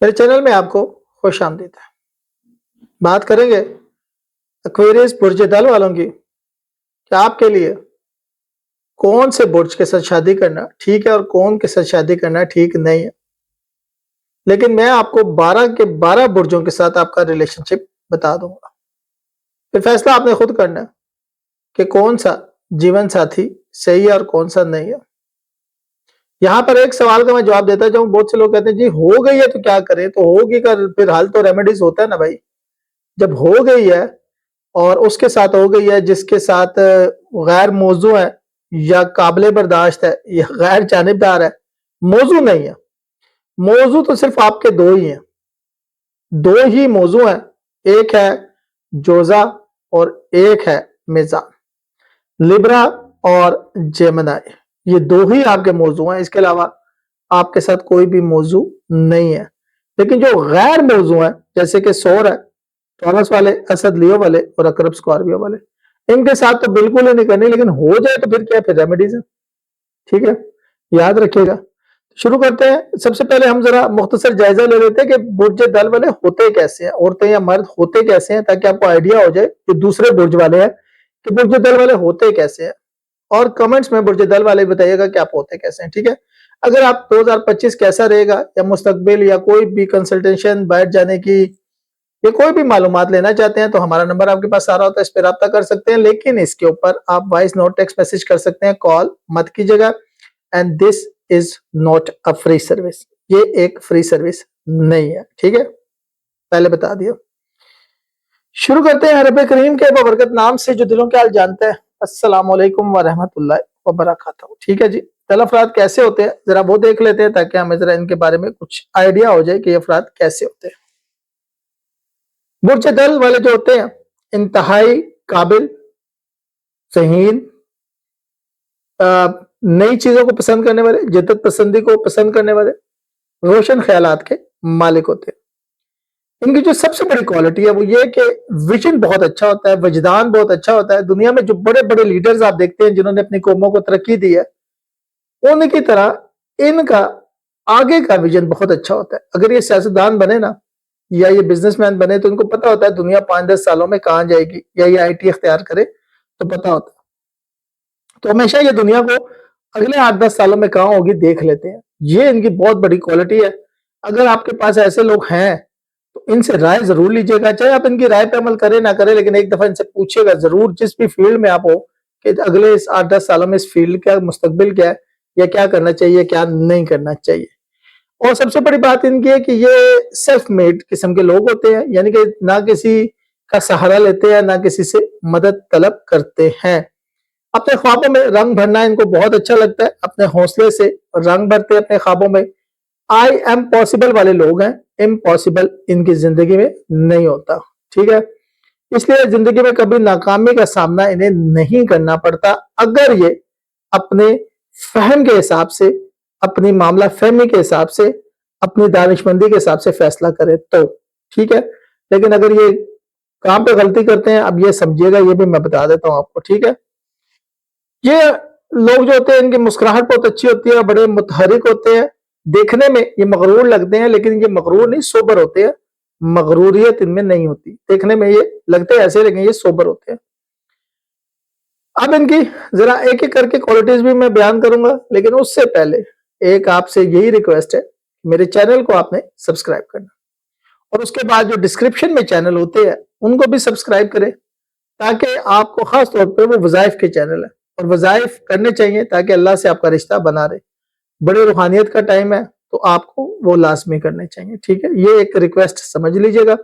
میرے چینل میں آپ کو خوش آمدید ہے۔ بات کریں گے ایکویریس برج دل والوں کی کہ آپ کے لیے کون سے برج کے ساتھ شادی کرنا ٹھیک ہے اور کون کے ساتھ شادی کرنا ٹھیک نہیں ہے، لیکن میں آپ کو 12 کے 12 برجوں کے ساتھ آپ کا ریلیشن شپ بتا دوں گا۔ پھر فیصلہ آپ نے خود کرنا ہے کہ کون سا جیون ساتھی صحیح ہے اور کون سا نہیں ہے۔ یہاں پر ایک سوال کا میں جواب دیتا جاؤں، بہت سے لوگ کہتے ہیں جی ہو گئی ہے تو کیا کریں، تو ہوگی کا پھر حل تو ریمیڈیز ہوتا ہے نا بھائی۔ جب ہو گئی ہے اور اس کے ساتھ ہو گئی ہے جس کے ساتھ غیر موضوع ہے یا قابل برداشت ہے یا غیر جانبدار ہے، موضوع نہیں ہے، موضوع تو صرف آپ کے دو ہی ہیں، دو ہی موضوع ہیں، ایک ہے جوزا اور ایک ہے میزان، لیبرا اور جیمنائی، یہ دو ہی آپ کے موضوع ہیں، اس کے علاوہ آپ کے ساتھ کوئی بھی موضوع نہیں ہے۔ لیکن جو غیر موضوع ہیں جیسے کہ سور ہے، ٹورس والے، اسد لیو والے اور اقرب اسکارپیو والے، ان کے ساتھ تو بالکل ہی نہیں کرنی، لیکن ہو جائے تو پھر کیا، پھر ریمیڈیز ہیں، ٹھیک ہے، یاد رکھیے گا۔ شروع کرتے ہیں۔ سب سے پہلے ہم ذرا مختصر جائزہ لے لیتے ہیں کہ برج دل والے ہوتے کیسے ہیں، عورتیں یا مرد ہوتے کیسے ہیں، تاکہ آپ کو آئیڈیا ہو جائے کہ دوسرے برج والے ہیں کہ برج دل والے ہوتے کیسے ہیں، اور کمنٹس میں برج دل والے بتائیے گا کہ آپ ہوتے کیسے ہیں، ٹھیک ہے۔ اگر آپ 2025 کیسا رہے گا یا مستقبل یا کوئی بھی کنسلٹیشن بیٹھ جانے کی یا کوئی بھی معلومات لینا چاہتے ہیں تو ہمارا نمبر آپ کے پاس آ رہا ہوتا ہے، اس پہ رابطہ کر سکتے ہیں، لیکن اس کے اوپر آپ وائس نوٹ ٹیکسٹ میسج کر سکتے ہیں، کال مت کیجیے گا۔ And this is not a free service, یہ ایک فری سروس نہیں ہے، ٹھیک ہے، پہلے بتا دیا۔ شروع کرتے ہیں رب کریم کے ببرکت نام سے جو دلوں کے حال جانتا ہے۔ السلام علیکم ورحمۃ اللہ وبرکاتہ، ٹھیک ہے جی۔ دل افراد کیسے ہوتے ہیں ذرا وہ دیکھ لیتے ہیں تاکہ ہمیں ذرا ان کے بارے میں کچھ آئیڈیا ہو جائے کہ یہ افراد کیسے ہوتے ہیں۔ برج دل والے جو ہوتے ہیں انتہائی قابل، ذہین، نئی چیزوں کو پسند کرنے والے، جدت پسندی کو پسند کرنے والے، روشن خیالات کے مالک ہوتے ہیں۔ ان کی جو سب سے بڑی کوالٹی ہے وہ یہ کہ ویژن بہت اچھا ہوتا ہے، وجدان بہت اچھا ہوتا ہے۔ دنیا میں جو بڑے بڑے لیڈرز آپ دیکھتے ہیں جنہوں نے اپنی قوموں کو ترقی دی ہے، ان کی طرح ان کا آگے کا ویژن بہت اچھا ہوتا ہے۔ اگر یہ سیاستدان بنے نا یا یہ بزنس مین بنے تو ان کو پتا ہوتا ہے دنیا 5-10 سالوں میں کہاں جائے گی، یا یہ آئی ٹی اختیار کرے تو پتا ہوتا ہے، تو ہمیشہ یہ دنیا کو اگلے 8-10 سالوں میں کہاں ہوگی دیکھ لیتے ہیں۔ یہ ان کی بہت بڑی کوالٹی ہے۔ اگر آپ کے پاس ایسے لوگ ہیں تو ان سے رائے ضرور لیجیے گا، چاہے آپ ان کی رائے پہ عمل کریں نہ کریں، لیکن ایک دفعہ ان سے پوچھیے گا ضرور، جس بھی فیلڈ میں آپ ہو، کہ اگلے 8-10 سالوں میں اس فیلڈ کا مستقبل کیا ہے، یا کیا کرنا چاہیے کیا نہیں کرنا چاہیے۔ اور سب سے بڑی بات ان کی ہے کہ یہ سیلف میڈ قسم کے لوگ ہوتے ہیں، یعنی کہ نہ کسی کا سہارا لیتے ہیں نہ کسی سے مدد طلب کرتے ہیں۔ اپنے خوابوں میں رنگ بھرنا ان کو بہت اچھا لگتا ہے، اپنے حوصلے سے رنگ بھرتے اپنے خوابوں میں۔ آئی ایم پاسبل والے لوگ ہیں، امپاسبل ان کی زندگی میں نہیں ہوتا، ٹھیک ہے۔ اس لیے زندگی میں کبھی ناکامی کا سامنا انہیں نہیں کرنا پڑتا اگر یہ اپنے فہم کے حساب سے، اپنی معاملہ فہمی کے حساب سے، اپنی دانشمندی کے حساب سے فیصلہ کرے تو، ٹھیک ہے۔ لیکن اگر یہ کام پہ غلطی کرتے ہیں، اب یہ سمجھیے گا، یہ بھی میں بتا دیتا ہوں آپ کو، ٹھیک ہے۔ یہ لوگ جو ہوتے ہیں ان کی مسکراہٹ بہت اچھی ہوتی ہے، بڑے متحرک ہوتے ہیں، دیکھنے میں یہ مغرور لگتے ہیں لیکن یہ مغرور نہیں، سوبر ہوتے ہیں، مغروریت ان میں نہیں ہوتی، دیکھنے میں یہ لگتے ہیں ایسے لیکن یہ سوبر ہوتے ہیں۔ اب ان کی ذرا ایک ایک کر کے کوالٹیز بھی میں بیان کروں گا، لیکن اس سے پہلے ایک آپ سے یہی ریکویسٹ ہے، میرے چینل کو آپ نے سبسکرائب کرنا، اور اس کے بعد جو ڈسکرپشن میں چینل ہوتے ہیں ان کو بھی سبسکرائب کریں، تاکہ آپ کو خاص طور پہ وہ وظائف کے چینل ہے اور وظائف کرنے چاہیے تاکہ اللہ سے آپ کا رشتہ بنا رہے۔ بڑے روحانیت کا ٹائم ہے تو آپ کو وہ لازمی کرنے چاہیے، ٹھیک ہے، یہ ایک ریکویسٹ سمجھ لیجئے گا۔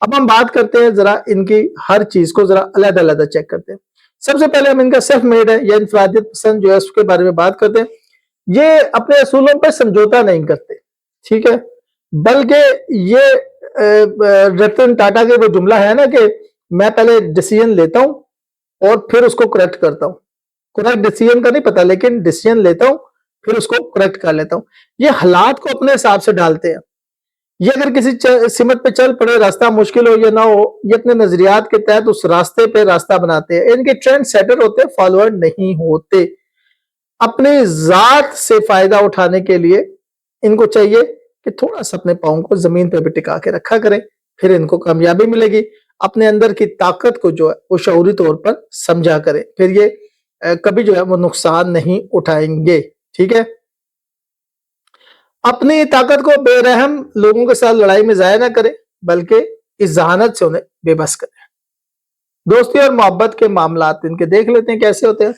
اب ہم بات کرتے ہیں ذرا ان کی ہر چیز کو ذرا علیحدہ علیحدہ چیک کرتے ہیں۔ سب سے پہلے ہم ان کا سیلف میڈ ہے یا انفرادیت پسند جو ہے اس کے بارے میں بات کرتے ہیں۔ یہ اپنے اصولوں پہ سمجھوتا نہیں کرتے، ٹھیک ہے، بلکہ یہ رتن ٹاٹا کے وہ جملہ ہے نا کہ میں پہلے ڈیسیژن لیتا ہوں اور پھر اس کو کریکٹ کرتا ہوں۔ کریکٹ ڈیسیژن کا نہیں پتا لیکن ڈیسیژن لیتا ہوں پھر اس کو کریکٹ کر لیتا ہوں۔ یہ حالات کو اپنے حساب سے ڈالتے ہیں۔ یہ اگر کسی سمت پہ چل پڑے، راستہ مشکل ہو یا نہ ہو، یہ اپنے نظریات کے تحت اس راستے پہ راستہ بناتے ہیں۔ ان کے ٹرینڈ سیٹر ہوتے ہیں، فالوور نہیں ہوتے۔ اپنی ذات سے فائدہ اٹھانے کے لیے ان کو چاہیے کہ تھوڑا سا اپنے پاؤں کو زمین پہ بھی ٹکا کے رکھا کریں، پھر ان کو کامیابی ملے گی۔ اپنے اندر کی طاقت کو جو ہے وہ شعوری طور پر سمجھا کریں، پھر یہ کبھی جو ہے وہ نقصان نہیں اٹھائیں گے، ٹھیک ہے۔ اپنی طاقت کو بے رحم لوگوں کے ساتھ لڑائی میں ضائع نہ کریں، بلکہ اس ذہانت سے انہیں بے بس کریں۔ دوستی اور محبت کے معاملات ان کے دیکھ لیتے ہیں کیسے ہوتے ہیں۔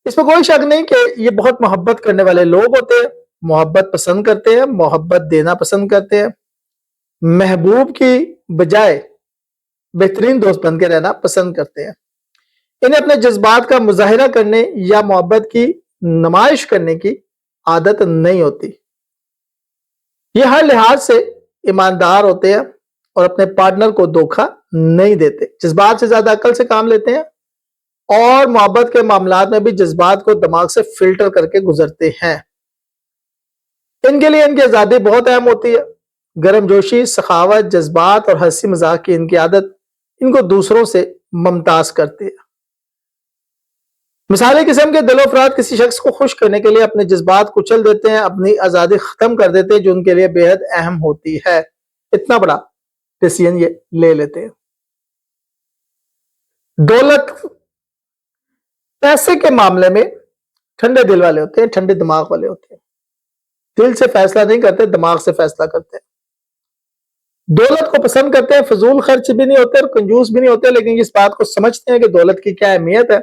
اس میں کوئی شک نہیں کہ یہ بہت محبت کرنے والے لوگ ہوتے ہیں، محبت پسند کرتے ہیں، محبت دینا پسند کرتے ہیں، محبوب کی بجائے بہترین دوست بن کے رہنا پسند کرتے ہیں۔ انہیں اپنے جذبات کا مظاہرہ کرنے یا محبت کی نمائش کرنے کی عادت نہیں ہوتی۔ یہ ہر لحاظ سے ایماندار ہوتے ہیں اور اپنے پارٹنر کو دھوکہ نہیں دیتے، جذبات سے زیادہ عقل سے کام لیتے ہیں اور محبت کے معاملات میں بھی جذبات کو دماغ سے فلٹر کر کے گزرتے ہیں۔ ان کے لیے ان کی آزادی بہت اہم ہوتی ہے۔ گرم جوشی، سخاوت، جذبات اور ہنسی مذاق کی ان کی عادت ان کو دوسروں سے ممتاز کرتی ہے۔ مثالی قسم کے دل و افراد کسی شخص کو خوش کرنے کے لیے اپنے جذبات کچل دیتے ہیں، اپنی آزادی ختم کر دیتے ہیں جو ان کے لیے بے حد اہم ہوتی ہے۔ اتنا بڑا ڈیسیژن یہ لے لیتے ہیں۔ دولت، پیسے کے معاملے میں ٹھنڈے دل والے ہوتے ہیں، ٹھنڈے دماغ والے ہوتے ہیں۔ دل سے فیصلہ نہیں کرتے، دماغ سے فیصلہ کرتے ہیں۔ دولت کو پسند کرتے ہیں، فضول خرچ بھی نہیں ہوتے اور کنجوس بھی نہیں ہوتے، لیکن اس بات کو سمجھتے ہیں کہ دولت کی کیا اہمیت ہے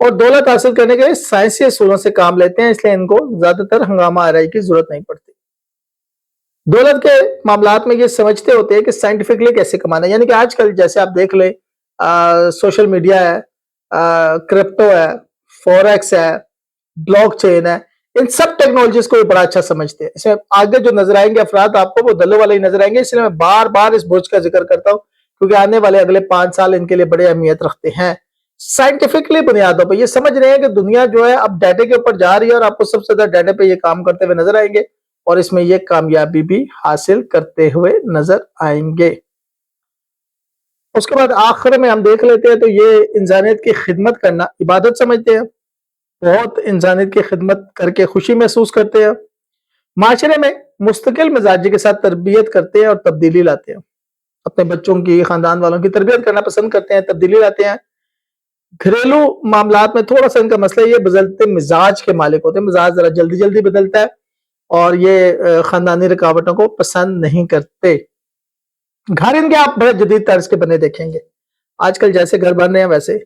اور دولت حاصل کرنے کے لیے سائنسی اصولوں سے کام لیتے ہیں، اس لیے ان کو زیادہ تر ہنگامہ آرائی کی ضرورت نہیں پڑتی۔ دولت کے معاملات میں یہ سمجھتے ہوتے ہیں کہ سائنٹیفکلی کیسے کمانا ہے، یعنی کہ آج کل جیسے آپ دیکھ لیں سوشل میڈیا ہے، کرپٹو ہے، فوریکس ہے، بلاک چین ہے، ان سب ٹیکنالوجیز کو بڑا اچھا سمجھتے ہیں۔ اس میں آگے جو نظر آئیں گے افراد آپ کو وہ دلوں والے ہی نظر آئیں گے، اس لیے میں بار بار اس برج کا ذکر کرتا ہوں کیونکہ آنے والے اگلے 5 سال ان کے لیے بڑے اہمیت رکھتے ہیں۔ سائنٹیفکلی بنیادوں پہ یہ سمجھ رہے ہیں کہ دنیا جو ہے اب ڈیٹے کے اوپر جا رہی ہے اور آپ کو سب سے زیادہ ڈیٹے پہ یہ کام کرتے ہوئے نظر آئیں گے اور اس میں یہ کامیابی بھی حاصل کرتے ہوئے نظر آئیں گے۔ اس کے بعد آخر میں ہم دیکھ لیتے ہیں تو یہ انسانیت کی خدمت کرنا عبادت سمجھتے ہیں، بہت انسانیت کی خدمت کر کے خوشی محسوس کرتے ہیں، معاشرے میں مستقل مزاجی کے ساتھ تربیت کرتے ہیں اور تبدیلی لاتے ہیں، اپنے بچوں کی، خاندان والوں کی تربیت کرنا پسند کرتے ہیں، تبدیلی لاتے ہیں۔ گھریلو معاملات میں تھوڑا سا ان کا مسئلہ یہ بدلتے مزاج کے مالک ہوتے ہیں، مزاج ذرا جلدی جلدی بدلتا ہے اور یہ خاندانی رکاوٹوں کو پسند نہیں کرتے۔ گھر ان کے آپ بڑے جدید طرز کے بنے دیکھیں گے، آج کل جیسے گھر بن رہے ہیں ویسے۔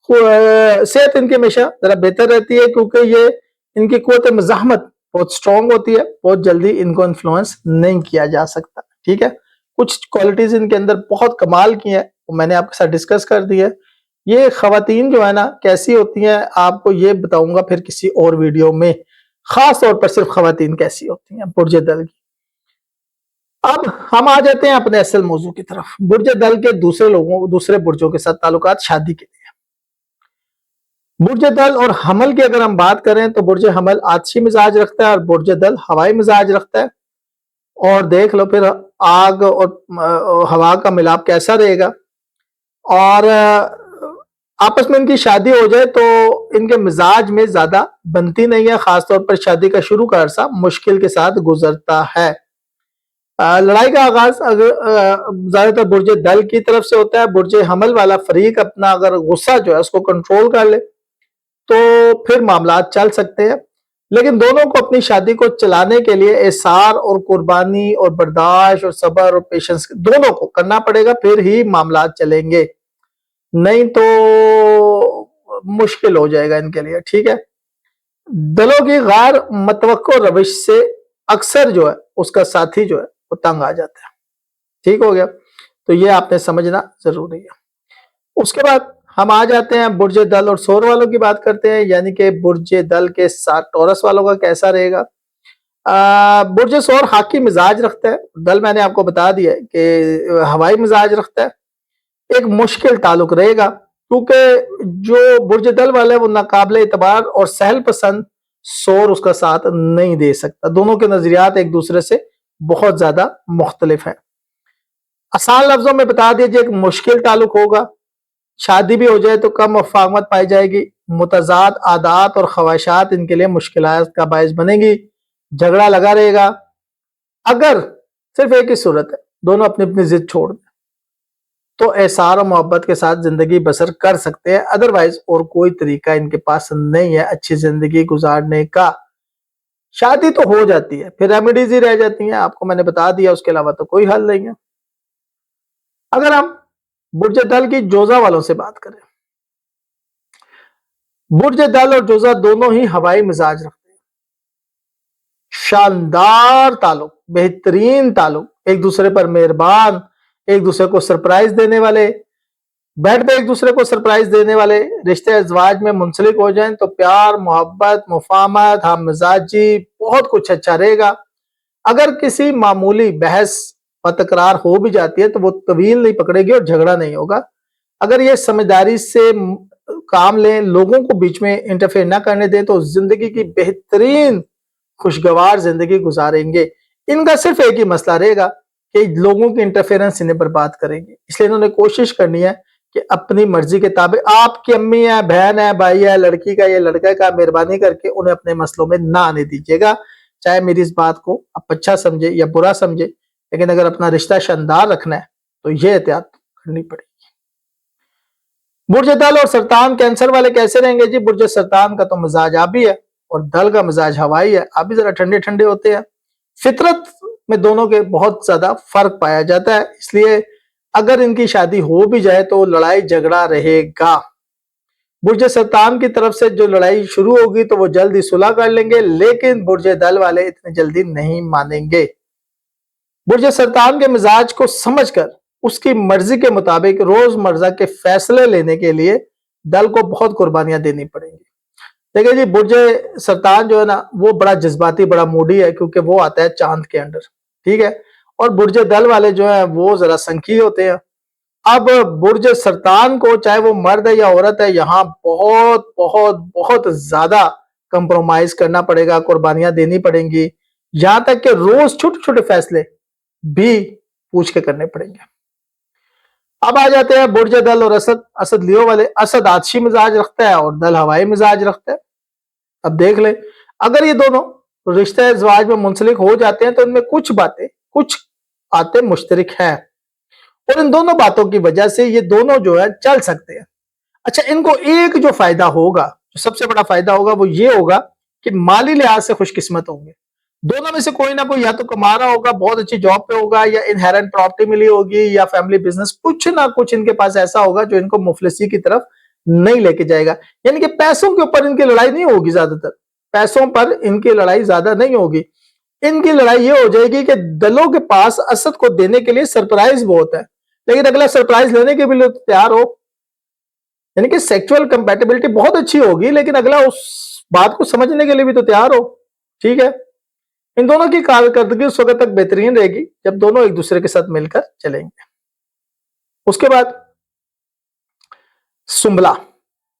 صحت ان کی ہمیشہ ذرا بہتر رہتی ہے کیونکہ یہ ان کی قوت مزاحمت بہت سٹرونگ ہوتی ہے، بہت جلدی ان کو انفلوئنس نہیں کیا جا سکتا، ٹھیک ہے۔ کچھ کوالٹیز ان کے اندر بہت کمال کی ہیں، وہ میں نے آپ کے ساتھ ڈسکس کر دی ہے۔ یہ خواتین جو ہے نا کیسی ہوتی ہیں آپ کو یہ بتاؤں گا پھر کسی اور ویڈیو میں، خاص طور پر صرف خواتین کیسی ہوتی ہیں برج دل کی۔ اب ہم آ جاتے ہیں اپنے اصل موضوع کی طرف، برج دل کے دوسرے برجوں کے ساتھ تعلقات شادی کے لیے۔ برج دل اور حمل کی اگر ہم بات کریں تو برج حمل آتشی مزاج رکھتا ہے اور برج دل ہوائی مزاج رکھتا ہے، اور دیکھ لو پھر آگ اور ہوا کا ملاپ کیسا رہے گا۔ اور آپس میں ان کی شادی ہو جائے تو ان کے مزاج میں زیادہ بنتی نہیں ہے، خاص طور پر شادی کا شروع کا عرصہ مشکل کے ساتھ گزرتا ہے۔ لڑائی کا آغاز زیادہ تر برج دل کی طرف سے ہوتا ہے، برج حمل والا فریق اپنا اگر غصہ جو ہے اس کو کنٹرول کر لے تو پھر معاملات چل سکتے ہیں، لیکن دونوں کو اپنی شادی کو چلانے کے لیے احسار اور قربانی اور برداشت اور صبر اور پیشنس دونوں کو کرنا پڑے گا، پھر ہی معاملات چلیں گے، نہیں تو مشکل ہو جائے گا ان کے لیے، ٹھیک ہے۔ دلوں کی غیر متوقع روش سے اکثر جو ہے اس کا ساتھی جو ہے وہ تنگ آ جاتا ہے، ٹھیک ہو گیا، تو یہ آپ نے سمجھنا ضروری ہے۔ اس کے بعد ہم آ جاتے ہیں برج دل اور سور والوں کی بات کرتے ہیں، یعنی کہ برج دل کے ساتھ ٹورس والوں کا کیسا رہے گا۔ برج سور حاکی مزاج رکھتا ہے، دل میں نے آپ کو بتا دیا ہے کہ ہوائی مزاج رکھتا ہے، ایک مشکل تعلق رہے گا کیونکہ جو برج دل والے وہ ناقابل اعتبار اور سہل پسند، سور اس کا ساتھ نہیں دے سکتا، دونوں کے نظریات ایک دوسرے سے بہت زیادہ مختلف ہیں۔ آسان لفظوں میں بتا دیجئے ایک مشکل تعلق ہوگا، شادی بھی ہو جائے تو کم مفاہمت پائی جائے گی، متضاد عادات اور خواہشات ان کے لیے مشکلات کا باعث بنے گی، جھگڑا لگا رہے گا، اگر صرف ایک ہی صورت ہے، دونوں اپنی اپنی ضد چھوڑ دیں تو احسان اور محبت کے ساتھ زندگی بسر کر سکتے ہیں، ادروائز اور کوئی طریقہ ان کے پاس نہیں ہے اچھی زندگی گزارنے کا۔ شادی تو ہو جاتی ہے، پھر ریمیڈیز ہی رہ جاتی ہیں، آپ کو میں نے بتا دیا، اس کے علاوہ تو کوئی حل نہیں ہے۔ اگر ہم برج دل کی جوزہ والوں سے بات کریں، برج دل اور جوزہ دونوں ہی ہوائی مزاج رکھتے ہیں، شاندار تعلق، بہترین تعلق، ایک دوسرے پر مہربان، ایک دوسرے کو سرپرائز دینے والے، بیڈ پہ ایک دوسرے کو سرپرائز دینے والے، رشتے ازواج میں منسلک ہو جائیں تو پیار، محبت، مفاہمت، ہم مزاجی، بہت کچھ اچھا رہے گا۔ اگر کسی معمولی بحث و تکرار ہو بھی جاتی ہے تو وہ طویل نہیں پکڑے گی اور جھگڑا نہیں ہوگا۔ اگر یہ سمجھداری سے کام لیں، لوگوں کو بیچ میں انٹرفیئر نہ کرنے دیں تو زندگی کی بہترین خوشگوار زندگی گزاریں گے۔ ان کا صرف ایک ہی مسئلہ رہے گا کہ لوگوں کی انٹرفیئرنس انہیں برباد کریں گے، اس لیے انہوں نے کوشش کرنی ہے کہ اپنی مرضی کے تابع، آپ کی امی ہے، بہن ہے، بھائی ہے، لڑکی کا یا لڑکے کا، مہربانی کر کے انہیں اپنے مسئلوں میں نہ آنے دیجیے گا، چاہے میری اس بات کو آپ اچھا سمجھے یا برا سمجھے، لیکن اگر اپنا رشتہ شاندار رکھنا ہے تو یہ احتیاط کرنی پڑے گی۔ برج دل اور سرطان کینسر والے کیسے رہیں گے جی؟ برج سرطان کا تو مزاج آبی ہے اور دل کا مزاج ہوائی ہے، آبی ذرا ٹھنڈے ٹھنڈے ہوتے ہیں، فطرت میں دونوں کے بہت زیادہ فرق پایا جاتا ہے، اس لیے اگر ان کی شادی ہو بھی جائے تو لڑائی جھگڑا رہے گا۔ برج سرطان کی طرف سے جو لڑائی شروع ہوگی تو وہ جلدی صلح کر لیں گے، لیکن برج دل والے اتنی جلدی نہیں مانیں گے۔ برج سرطان کے مزاج کو سمجھ کر اس کی مرضی کے مطابق روز مرہ کے فیصلے لینے کے لیے دل کو بہت قربانیاں دینی پڑیں گی۔ دیکھیں جی، برج سرطان جو ہے نا وہ بڑا جذباتی، بڑا موڈی ہے، کیونکہ وہ آتا ہے چاند کے اندر، ٹھیک ہے، اور برج دل والے جو ہیں وہ ذرا سنکی ہوتے ہیں۔ اب برج سرطان کو چاہے وہ مرد ہے یا عورت ہے، یہاں بہت بہت بہت زیادہ کمپرومائز کرنا پڑے گا، قربانیاں دینی پڑیں گی، یہاں تک کہ روز چھوٹے چھوٹے فیصلے بھی پوچھ کے کرنے پڑیں گے۔ اب آ جاتے ہیں برج دل اور اسد، اسد لیو والے۔ اسد آتشی مزاج رکھتا ہے اور دل ہوائی مزاج رکھتا ہے۔ اب دیکھ لیں، اگر یہ دونوں رشتہ ازواج میں منسلک ہو جاتے ہیں تو ان میں کچھ باتیں مشترک ہیں، اور ان دونوں باتوں کی وجہ سے یہ دونوں جو ہے چل سکتے ہیں۔ اچھا، ان کو ایک جو فائدہ ہوگا، جو سب سے بڑا فائدہ ہوگا، وہ یہ ہوگا کہ مالی لحاظ سے خوش قسمت ہوں گے۔ دونوں میں سے کوئی نہ کوئی یا تو کما رہا ہوگا، بہت اچھی جاب پہ ہوگا، یا انہیرنٹ پراپرٹی ملی ہوگی، یا فیملی بزنس، کچھ نہ کچھ ان کے پاس ایسا ہوگا جو ان کو مفلسی کی طرف نہیں لے کے جائے گا۔ یعنی کہ پیسوں کے اوپر ان کی لڑائی نہیں ہوگی، زیادہ تر پیسوں پر ان کی لڑائی زیادہ نہیں ہوگی۔ ان کی لڑائی یہ ہو جائے گی کہ دلوں کے پاس اسد کو دینے کے لیے سرپرائز بہت ہے، لیکن اگلا سرپرائز لینے کے بھی تیار ہو، یعنی کہ سیکچول کمپیٹیبلٹی بہت اچھی ہوگی، لیکن اگلا اس بات کو سمجھنے کے لیے بھی تو تیار ہو، ٹھیک ہے۔ ان دونوں کی کارکردگی اس وقت تک بہترین رہے گی جب دونوں ایک دوسرے کے ساتھ مل کر چلیں گے۔ اس کے بعد سنبلا،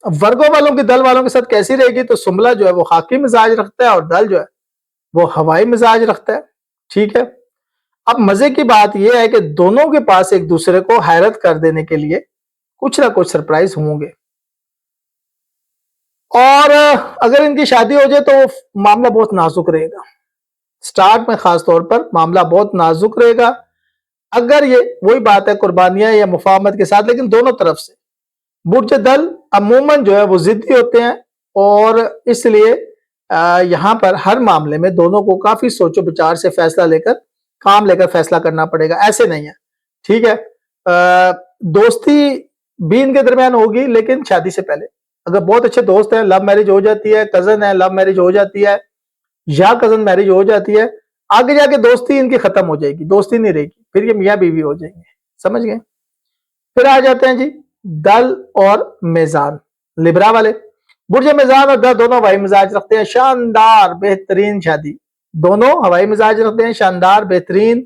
ورگو والوں کی دل والوں کے ساتھ کیسی رہے گی؟ تو سنبلا جو ہے وہ خاکی مزاج رکھتا ہے اور دل جو ہے وہ ہوائی مزاج رکھتا ہے، ٹھیک ہے۔ اب مزے کی بات یہ ہے کہ دونوں کے پاس ایک دوسرے کو حیرت کر دینے کے لیے کچھ نہ کچھ سرپرائز ہوں گے، اور اگر ان کی شادی ہو جائے تو معاملہ بہت نازک رہے گا، سٹارٹ میں خاص طور پر معاملہ بہت نازک رہے گا۔ اگر یہ وہی بات ہے قربانیاں یا مفاہمت کے ساتھ، لیکن دونوں طرف سے برج دل عموماً جو ہے وہ ضدی ہوتے ہیں، اور اس لیے یہاں پر ہر معاملے میں دونوں کو کافی سوچ و بچار سے فیصلہ لے کر فیصلہ کرنا پڑے گا، ایسے نہیں ہے، ٹھیک ہے۔ دوستی بھی ان کے درمیان ہوگی، لیکن شادی سے پہلے اگر بہت اچھے دوست ہیں، لو میرج ہو جاتی ہے، کزن ہے، لو میرج ہو جاتی ہے، یا کزن میرج ہو جاتی ہے، آگے جا کے دوستی ان کی ختم ہو جائے گی، دوستی نہیں رہے گی، پھر یہ میاں بیوی ہو جائیں گے، سمجھ گئے۔ پھر آ جاتے ہیں جی دل اور میزان، لبرا والے۔ برج میزان اور دل دونوں ہوائی مزاج رکھتے ہیں، شاندار بہترین شادی، دونوں ہوائی مزاج رکھتے ہیں، شاندار بہترین۔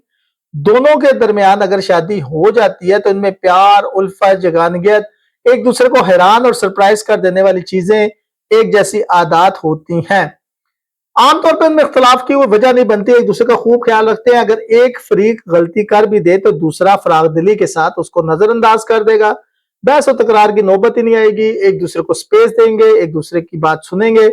دونوں کے درمیان اگر شادی ہو جاتی ہے تو ان میں پیار، الفت، جگانگیت، ایک دوسرے کو حیران اور سرپرائز کر دینے والی چیزیں، ایک جیسی عادات ہوتی ہیں۔ عام طور پر ان میں اختلاف کی وہ وجہ نہیں بنتی، ایک دوسرے کا خوب خیال رکھتے ہیں، اگر ایک فریق غلطی کر بھی دے تو دوسرا فراغ دلی کے ساتھ اس کو نظر انداز کر دے گا، بحث و تکرار کی نوبت ہی نہیں آئے گی، ایک دوسرے کو سپیس دیں گے، ایک دوسرے کی بات سنیں گے۔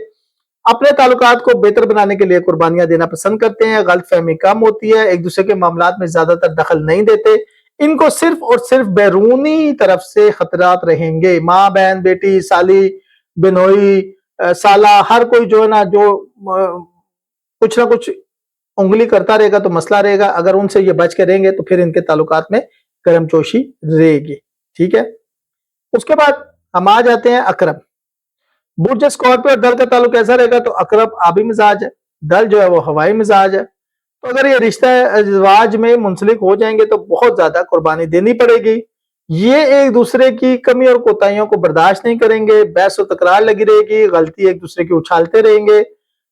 اپنے تعلقات کو بہتر بنانے کے لیے قربانیاں دینا پسند کرتے ہیں، غلط فہمی کم ہوتی ہے، ایک دوسرے کے معاملات میں زیادہ تر دخل نہیں دیتے، ان کو صرف اور صرف بیرونی طرف سے خطرات رہیں گے، ماں بہن بیٹی سالی بنوئی سالہ ہر کوئی جو ہے نا جو کچھ نہ کچھ انگلی کرتا رہے گا تو مسئلہ رہے گا، اگر ان سے یہ بچ کے رہیں گے تو پھر ان کے تعلقات میں گرم جوشی رہے گی، ٹھیک ہے۔ اس کے بعد ہم آ جاتے ہیں اقرب، برج اسکارپیو اور دل کا تعلق ایسا رہے گا تو اقرب آبی مزاج ہے، دل جو ہے وہ ہوائي مزاج ہے، تو اگر یہ رشتہ ازدواج میں منسلک ہو جائیں گے تو بہت زیادہ قربانی دینی پڑے گی، یہ ایک دوسرے کی کمی اور کوتاہیوں کو برداشت نہیں کریں گے، بحث و تکرار لگی رہے گی، غلطی ایک دوسرے کی اچھالتے رہیں گے،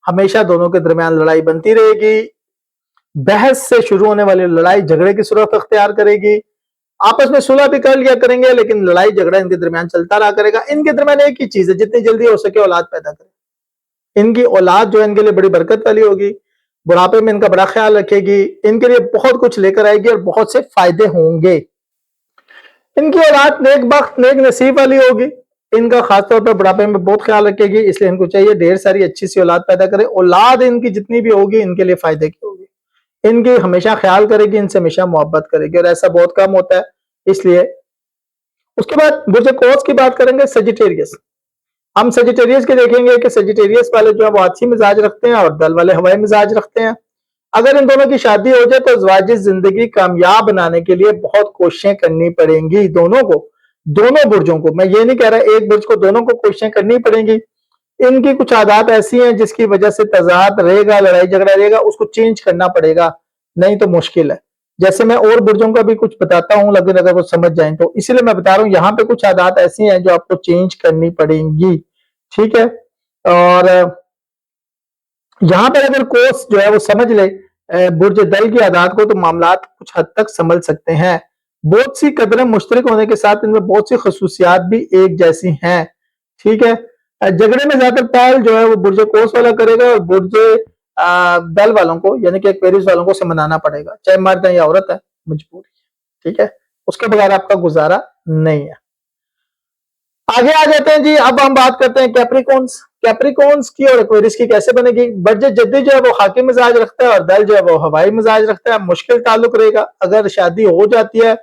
ہمیشہ دونوں کے درمیان لڑائی بنتی رہے گی، بحث سے شروع ہونے والی لڑائی جھگڑے کی صورت اختیار کرے گی، آپس میں صلح بھی کر لیا کریں گے لیکن لڑائی جھگڑا ان کے درمیان چلتا رہا کرے گا۔ ان کے درمیان ایک ہی چیز ہے، جتنی جلدی ہو سکے اولاد پیدا کریں، ان کی اولاد جو ہے ان کے لیے بڑی برکت والی ہوگی، بڑھاپے میں ان کا بڑا خیال رکھے گی، ان کے لیے بہت کچھ لے کر آئے گی اور بہت سے فائدے ہوں گے، ان کی اولاد نیک بخت نیک نصیب والی ہوگی، ان کا خاص طور پر بڑھاپے میں بہت خیال رکھے گی، اس لیے ان کو چاہیے ڈھیر ساری اچھی سی اولاد پیدا کرے، اولاد ان کی جتنی بھی ہوگی ان کے لیے فائدے کی ہوگی، ان کی ہمیشہ خیال کرے گی، ان سے ہمیشہ محبت کرے گی، اور ایسا بہت کم ہوتا ہے، اس لیے۔ اس کے بعد برج قوس کی بات کریں گے، سیجیٹیریس، ہم سیجیٹیریس کے دیکھیں گے کہ سیجیٹیریس والے جو ہے وہ آتشی مزاج رکھتے ہیں اور دل والے ہوائي مزاج رکھتے ہیں، اگر ان دونوں کی شادی ہو جائے تو ازدواجی زندگی کامیاب بنانے کے لیے بہت کوششیں کرنی پڑیں گی دونوں کو، دونوں برجوں کو، میں یہ نہیں کہہ رہا ایک برج کو، دونوں کو کوششیں کرنی پڑیں گی، ان کی کچھ عادات ایسی ہیں جس کی وجہ سے تضاد رہے گا، لڑائی جھگڑا رہے گا، اس کو چینج کرنا پڑے گا، نہیں تو مشکل ہے، جیسے میں اور برجوں کا بھی کچھ بتاتا ہوں لیکن اگر وہ سمجھ جائیں تو اسی لیے میں بتا رہا ہوں یہاں پہ کچھ عادات ایسی ہیں جو آپ کو چینج کرنی پڑیں گی، ٹھیک ہے۔ اور یہاں پر اگر کوس جو ہے وہ سمجھ لے برج دل کی عادات کو تو معاملات کچھ حد تک سنبھل سکتے ہیں، بہت سی قدریں مشترک ہونے کے ساتھ ان میں بہت سی خصوصیات بھی ایک جیسی ہیں، ٹھیک ہے۔ جھگڑے میں زیادہ پہل جو ہے وہ برج کوس والا کرے گا اور برج دل والوں کو یعنی کہ ایکویریس والوں کو اسے منانا پڑے گا، چاہے مرد ہے یا عورت ہے، مجبوری ہے، ٹھیک ہے، اس کے بغیر آپ کا گزارا نہیں ہے۔ آگے آ جاتے ہیں جی، اب ہم بات کرتے ہیں کیپریکونس، کیپریکونس کی اور ایکویریس کی کیسے بنے گی۔ برج جدی جو ہے وہ خاکی مزاج رکھتا ہے اور دل جو ہے وہ ہوائي مزاج رکھتا ہے، مشکل تعلق رہے گا، اگر شادی ہو جاتی ہے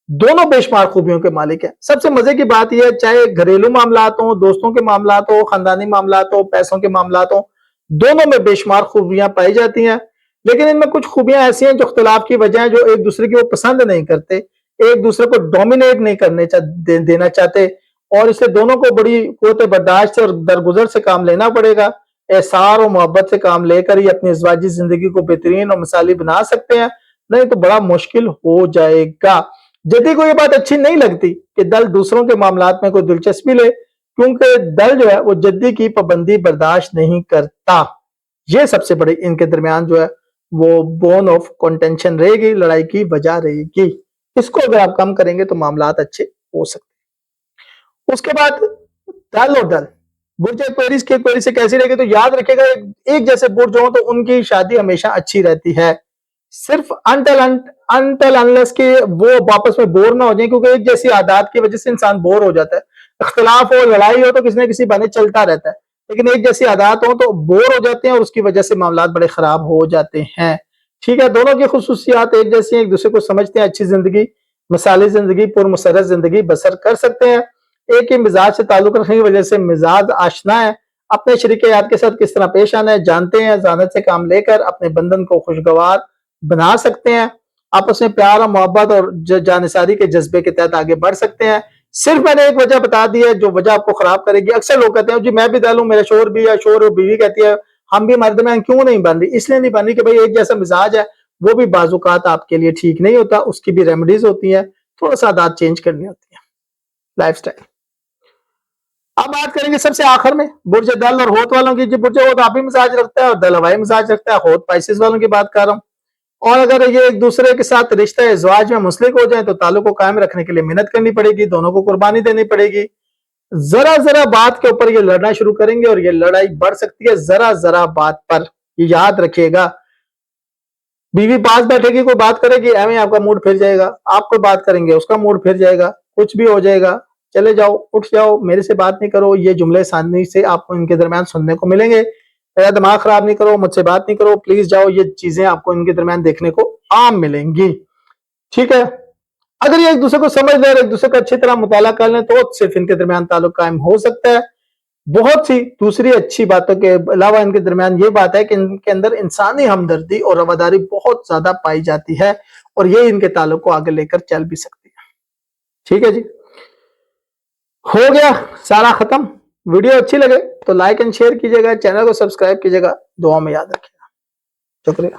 دونوں بے شمار خوبیوں کے مالک ہیں، سب سے مزے کی بات یہ ہے چاہے گھریلو معاملات ہوں، دوستوں کے معاملات ہوں، خاندانی معاملات ہوں، پیسوں کے معاملات ہوں، دونوں میں بے شمار خوبیاں پائی جاتی ہیں، لیکن ان میں کچھ خوبیاں ایسی ہیں جو اختلاف کی وجہ ہیں، جو ایک دوسرے کی وہ پسند نہیں کرتے، ایک دوسرے کو ڈومینیٹ نہیں کرنے دینا چاہتے، اور اس سے دونوں کو بڑی قوت برداشت سے اور درگزر سے کام لینا پڑے گا، احسار و محبت سے کام لے کر ہی اپنی ازدواجی زندگی کو بہترین اور مثالی بنا سکتے ہیں، نہیں تو بڑا مشکل ہو جائے گا۔ جدی کو یہ بات اچھی نہیں لگتی کہ دل دوسروں کے معاملات میں کوئی دلچسپی لے، کیونکہ دل جو ہے وہ جدی کی پابندی برداشت نہیں کرتا، یہ سب سے بڑی ان کے درمیان جو ہے وہ بون آف کنٹینشن رہے گی، لڑائی کی وجہ رہے گی، اس کو اگر آپ کم کریں گے تو معاملات اچھے ہو سکتے ہیں۔ اس کے بعد دل اور دل برج ایکویریس کے ایکویریس سے کیسی رہے گی تو یاد رکھے گا ایک جیسے برج ہوں تو ان کی شادی ہمیشہ اچھی رہتی ہے، صرف انٹل انلیس کہ وہ آپس میں بور نہ ہو جائیں، کیونکہ ایک جیسی عادات کی وجہ سے انسان بور ہو جاتا ہے، اختلاف ہو لڑائی ہو تو کسی نہ کسی بہانے چلتا رہتا ہے، لیکن ایک جیسی عادات ہوں تو بور ہو جاتے ہیں اور اس کی وجہ سے معاملات بڑے خراب ہو جاتے ہیں، ٹھیک ہے۔ دونوں کی خصوصیات ایک جیسی ہیں، ایک دوسرے کو سمجھتے ہیں، اچھی زندگی مثالی زندگی پرمسرت زندگی بسر کر سکتے ہیں، ایک ہی مزاج سے تعلق رکھنے کی وجہ سے مزاج آشنا ہے، اپنے شریک حیات کے ساتھ کس طرح پیش آنا ہے جانتے ہیں، ذہانت سے کام لے کر اپنے بندھن کو خوشگوار بنا سکتے ہیں، آپس میں پیار اور محبت اور جانثاری کے جذبے کے تحت آگے بڑھ سکتے ہیں۔ صرف میں نے ایک وجہ بتا دی ہے جو وجہ آپ کو خراب کرے گی، اکثر لوگ کہتے ہیں جی میں بھی دل ہوں، میرا شوہر بھی ہے، شوہر اور بیوی کہتی ہے ہم بھی ہمارے درمیان کیوں نہیں بن رہی، اس لیے نہیں بن رہی کہ بھئی ایک جیسا مزاج ہے، وہ بھی بعض اوقات آپ کے لیے ٹھیک نہیں ہوتا، اس کی بھی ریمیڈیز ہوتی ہیں، تھوڑا سا عادات چینج کرنی ہوتی ہیں، لائف سٹائل۔ اب بات کریں گے سب سے آخر میں برج دل اور ہوت والوں کی، جو برج ہوت آبی مزاج رکھتا ہے اور دل ہوائي مزاج رکھتا ہے، ہوت پائسس والوں کی بات کر رہا ہوں، اور اگر یہ ایک دوسرے کے ساتھ رشتہ ازدواج میں منسلک ہو جائیں تو تعلق کو قائم رکھنے کے لیے محنت کرنی پڑے گی، دونوں کو قربانی دینی پڑے گی، ذرا بات کے اوپر یہ لڑنا شروع کریں گے اور یہ لڑائی بڑھ سکتی ہے ذرا بات پر، یہ یاد رکھیے گا، بیوی پاس بیٹھے گی کوئی بات کرے گی ایویں آپ کا موڈ پھر جائے گا، آپ کوئی بات کریں گے اس کا موڈ پھر جائے گا، کچھ بھی ہو جائے گا، چلے جاؤ اٹھ جاؤ میرے سے بات نہیں کرو، یہ جملے آسانی سے آپ کو ان کے درمیان سننے کو ملیں گے، میرا دماغ خراب نہیں کرو، مجھ سے بات نہیں کرو، پلیز جاؤ. یہ چیزیں آپ کو ان کے درمیان دیکھنے کو عام ملیں گی. ٹھیک ہے، اگر یہ ایک دوسرے کو سمجھ لیں اور ایک دوسرے کا اچھی طرح مطالعہ کر لیں تو صرف ان کے درمیان تعلق قائم ہو سکتا ہے. بہت سی دوسری اچھی باتوں کے علاوہ ان کے درمیان یہ بات ہے کہ ان کے اندر انسانی ہمدردی اور رواداری بہت زیادہ پائی جاتی ہے، اور یہ ان کے تعلق کو آگے لے کر چل بھی سکتی ہے. ٹھیک ہے جی، ہو گیا سارا ختم. ویڈیو اچھی لگے تو لائک اینڈ شیئر کیجیے گا، چینل کو سبسکرائب کیجیے گا، دعا میں یاد رکھیے گا. شکریہ.